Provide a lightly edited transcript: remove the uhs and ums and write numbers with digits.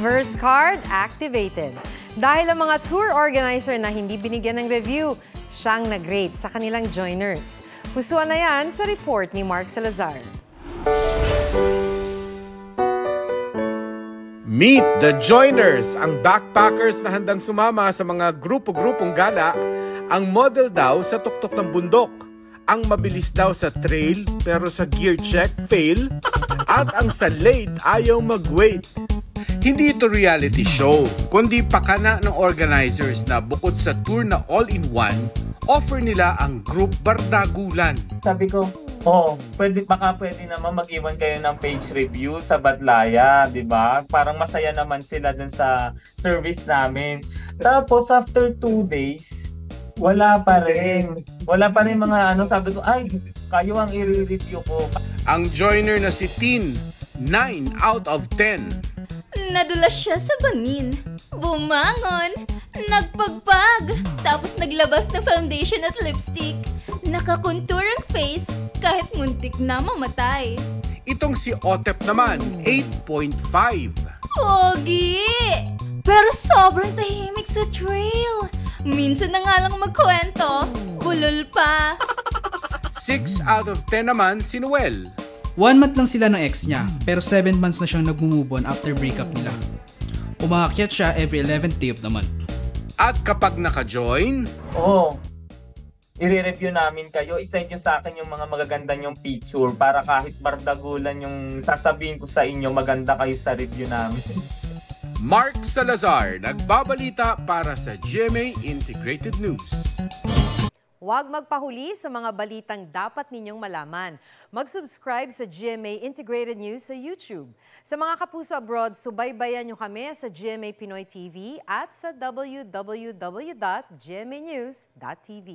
Reverse card activated. Dahil ang mga tour organizer na hindi binigyan ng review, siyang nag-rate sa kanilang joiners. Pusuan na yan sa report ni Mark Salazar. Meet the Joiners, ang backpackers na handang sumama sa mga grupo-grupong gala. Ang model daw sa tuktok ng bundok. Ang mabilis daw sa trail pero sa gear check, fail. At ang sa late, ayaw mag-wait. Hindi ito reality show, kundi pakana ng organizers na bukod sa tour na all-in-one, offer nila ang group bardagulan. Sabi ko, baka pwede naman mag-iwan kayo ng page review sa Badlaya, di ba? Parang masaya naman sila dun sa service namin. Tapos after 2 days, wala pa rin. Wala pa rin mga sabi ko, kayo ang i-review ko. Ang joiner na si Tin, 9 out of 10. Nadulas siya sa bangin, bumangon, nagpagpag, tapos naglabas ng foundation at lipstick. Nakakontour ang face kahit muntik na mamatay. Itong si Otep naman, 8.5. Pogi! Pero sobrang tahimik sa trail. Minsan na nga lang magkwento, bulol pa. 6 out of 10 naman si Noel. 1 month lang sila ng ex niya, pero 7 months na siyang nag-move on after breakup nila. Umaakyat siya every 11th day of the month. At kapag naka-join, i-review namin kayo. I-send nyo sa akin yung mga magaganda nyong picture para kahit bardagulan yung sasabihin ko sa inyo, maganda kayo sa review namin. Mark Salazar, nagbabalita para sa GMA Integrated News. Huwag magpahuli sa mga balitang dapat ninyong malaman. Mag-subscribe sa GMA Integrated News sa YouTube. Sa mga kapuso abroad, subaybayan nyo kami sa GMA Pinoy TV at sa www.gmanews.tv.